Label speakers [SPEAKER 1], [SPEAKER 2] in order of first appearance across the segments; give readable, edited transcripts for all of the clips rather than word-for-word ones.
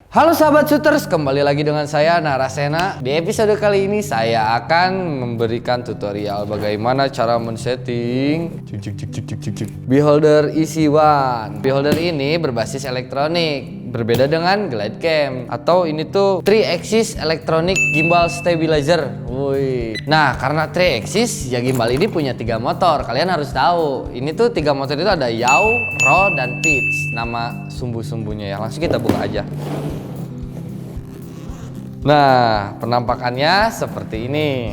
[SPEAKER 1] Halo sahabat shooters, kembali lagi dengan saya Narasena. Di episode kali ini saya akan memberikan tutorial bagaimana cara men-setting beholder EC1. Beholder ini berbasis elektronik, berbeda dengan glide cam atau ini tuh 3-axis electronic gimbal stabilizer. Woi. Nah, karena 3-axis ya gimbal ini punya 3 motor. Kalian harus tahu. Ini tuh 3 motor itu ada yaw, raw, dan pitch. Nama sumbu-sumbunya ya. Langsung kita buka aja. Nah, penampakannya seperti ini.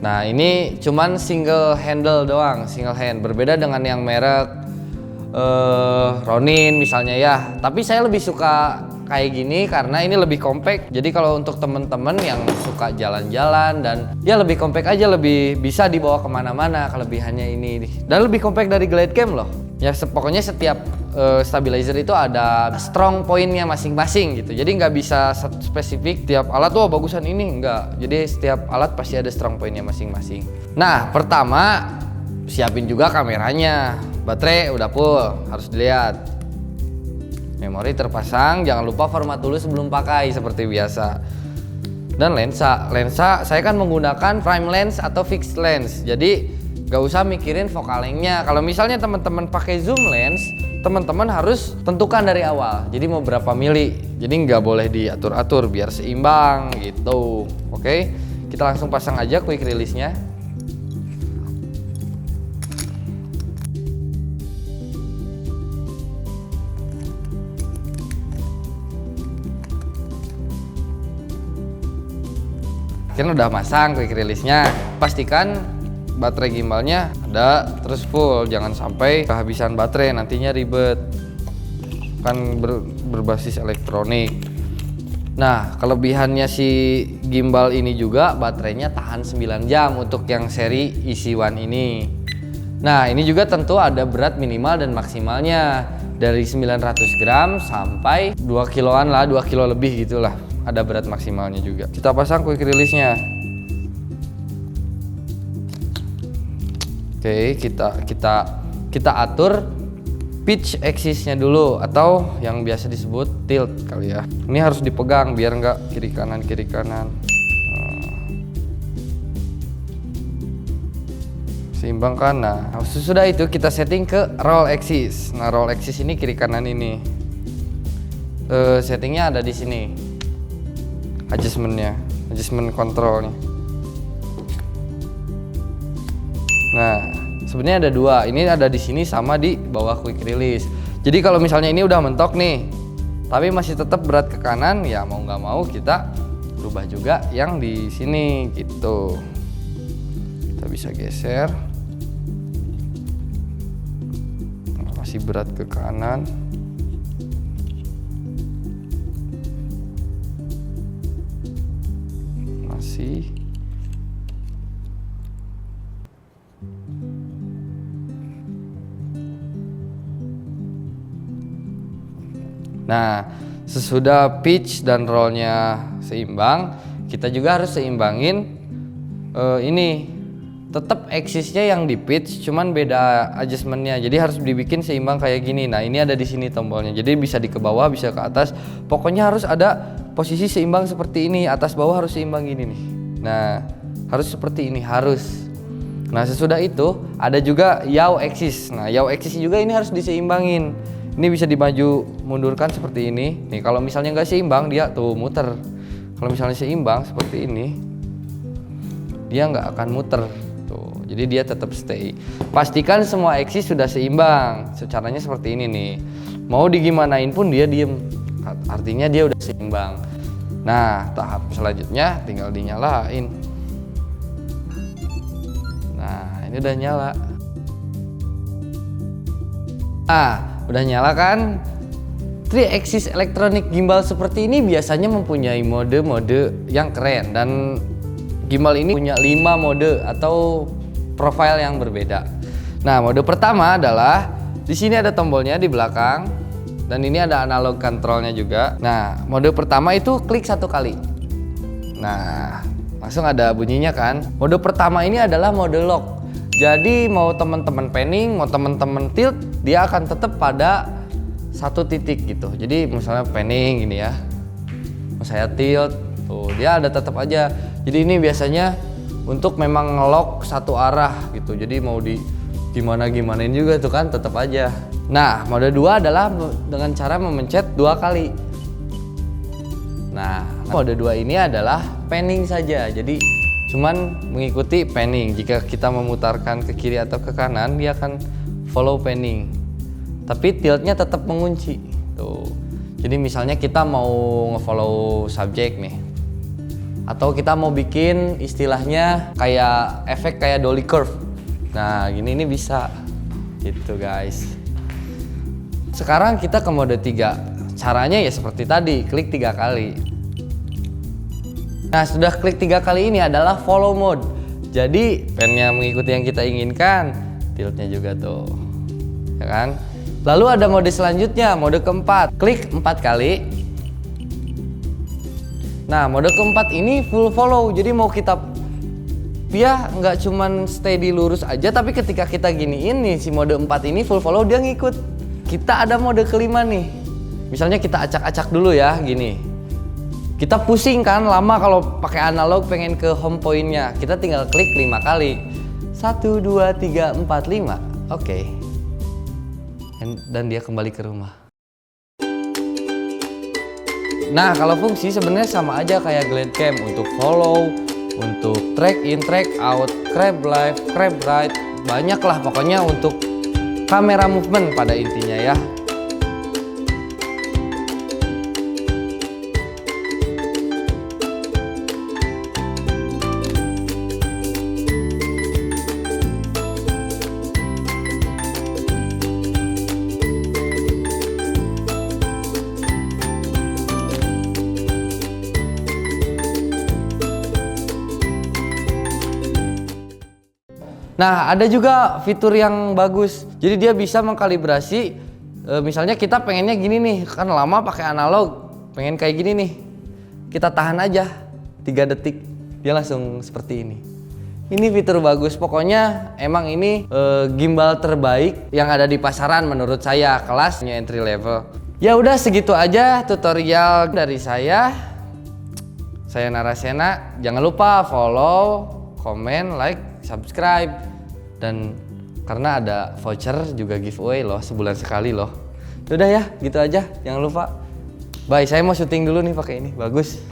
[SPEAKER 1] Nah, ini cuman single handle doang, single hand. Berbeda dengan yang merek Ronin misalnya ya. Tapi saya lebih suka kayak gini karena ini lebih compact. Jadi kalau untuk temen-temen yang suka jalan-jalan dan ya lebih compact aja, lebih bisa dibawa kemana-mana. Kelebihannya ini dan lebih compact dari glide cam loh. Ya pokoknya setiap stabilizer itu ada strong pointnya masing-masing gitu. Jadi nggak bisa spesifik tiap alat tuh bagusan ini, enggak. Jadi setiap alat pasti ada strong pointnya masing-masing. Nah, pertama siapin juga kameranya. Baterai udah full, harus dilihat. Memori terpasang, jangan lupa format dulu sebelum pakai seperti biasa. Dan lensa saya kan menggunakan prime lens atau fixed lens. Jadi gak usah mikirin focal length-nya. Kalau misalnya teman-teman pakai zoom lens, teman-teman harus tentukan dari awal. Jadi mau berapa mili. Jadi nggak boleh diatur-atur biar seimbang gitu. Oke, kita langsung pasang aja quick release-nya. Kan udah masang quick release-nya. Pastikan baterai gimbalnya ada terus full, jangan sampai kehabisan baterai, nantinya ribet. Kan berbasis elektronik. Nah, kelebihannya si gimbal ini juga baterainya tahan 9 jam untuk yang seri EC1 ini. Nah, ini juga tentu ada berat minimal dan maksimalnya dari 900 gram sampai 2 kiloan lah, 2 kilo lebih gitulah. Ada berat maksimalnya juga. Kita pasang quick release-nya. Oke, kita atur pitch axis-nya dulu atau yang biasa disebut tilt kali ya. Ini harus dipegang biar nggak kiri kanan. Seimbang kan. Nah, sesudah itu kita setting ke roll axis. Nah, roll axis ini kiri kanan ini. Settingnya ada di sini. Adjustment controlnya. Nah, sebenarnya ada 2. Ini ada di sini sama di bawah quick release. Jadi kalau misalnya ini udah mentok nih, tapi masih tetap berat ke kanan, ya mau nggak mau kita rubah juga yang di sini gitu. Kita bisa geser. Masih berat ke kanan. Masih. Nah, sesudah pitch dan rollnya seimbang, kita juga harus seimbangin ini. Tetap axisnya yang di pitch, cuman beda adjustmentnya. Jadi harus dibikin seimbang kayak gini. Nah, ini ada di sini tombolnya. Jadi bisa di ke bawah, bisa ke atas. Pokoknya harus ada posisi seimbang seperti ini. Atas bawah harus seimbang gini nih. Nah, harus seperti ini, harus. Nah, sesudah itu ada juga yaw axis. Nah, yaw axis juga ini harus diseimbangin. Ini bisa dimaju mundurkan seperti ini. Nih, kalau misalnya nggak seimbang dia tuh muter. Kalau misalnya seimbang seperti ini, dia nggak akan muter. Tuh, jadi dia tetap stay. Pastikan semua axis sudah seimbang. Caranya seperti ini nih. Mau digimanain pun dia diem. Artinya dia udah seimbang. Nah, tahap selanjutnya tinggal dinyalain. Nah, ini udah nyala. Udah nyala kan? 3-axis electronic gimbal seperti ini biasanya mempunyai mode-mode yang keren, dan gimbal ini punya 5 mode atau profile yang berbeda. Nah, mode pertama adalah di sini ada tombolnya di belakang dan ini ada analog controlnya juga. Nah, mode pertama itu klik 1 kali. Nah, langsung ada bunyinya kan? Mode pertama ini adalah mode lock. Jadi mau teman-teman panning, mau teman-teman tilt, dia akan tetap pada satu titik gitu. Jadi misalnya panning gini ya, mau saya tilt, tuh dia ada tetap aja. Jadi ini biasanya untuk memang ngelock satu arah gitu. Jadi mau di gimanain juga tuh kan tetap aja. Nah, mode 2 adalah dengan cara memencet 2 kali. Nah, mode 2 ini adalah panning saja. Jadi cuman mengikuti panning. Jika kita memutarkan ke kiri atau ke kanan, dia akan follow panning. Tapi tiltnya tetap mengunci. Tuh. Jadi misalnya kita mau ngefollow subjek nih. Atau kita mau bikin istilahnya kayak efek kayak dolly curve. Nah, gini ini bisa. Gitu, guys. Sekarang kita ke mode 3. Caranya ya seperti tadi, klik 3 kali. Nah, sudah klik 3 kali ini adalah follow mode. Jadi pennya mengikuti yang kita inginkan, tiltnya juga tuh, ya kan? Lalu ada mode selanjutnya, mode keempat. Klik 4 kali. Nah, mode keempat ini full follow. Jadi mau kita dia nggak cuman stay di lurus aja, tapi ketika kita giniin nih si mode 4 ini full follow, dia ngikut. Kita ada mode kelima nih. Misalnya kita acak-acak dulu ya, gini. Kita pusing kan lama kalau pakai analog pengen ke home point-nya. Kita tinggal klik 5 kali. 1, 2, 3, 4, 5. Oke. Dan dia kembali ke rumah. Nah, kalau fungsi sebenarnya sama aja kayak Glide Cam untuk follow, untuk track in, track out, grab left, grab right. Banyak lah pokoknya untuk kamera movement pada intinya ya. Nah, ada juga fitur yang bagus. Jadi dia bisa mengkalibrasi. Misalnya kita pengennya gini nih, kan lama pakai analog, pengen kayak gini nih. Kita tahan aja 3 detik, dia langsung seperti ini. Ini fitur bagus. Pokoknya emang ini gimbal terbaik yang ada di pasaran menurut saya, kelasnya entry level. Ya udah segitu aja tutorial dari saya. Saya Narasena. Jangan lupa follow, komen, like, subscribe, dan karena ada voucher juga giveaway loh, sebulan sekali loh. Udah ya, gitu aja, jangan lupa. Bye, saya mau syuting dulu nih pakai ini, bagus.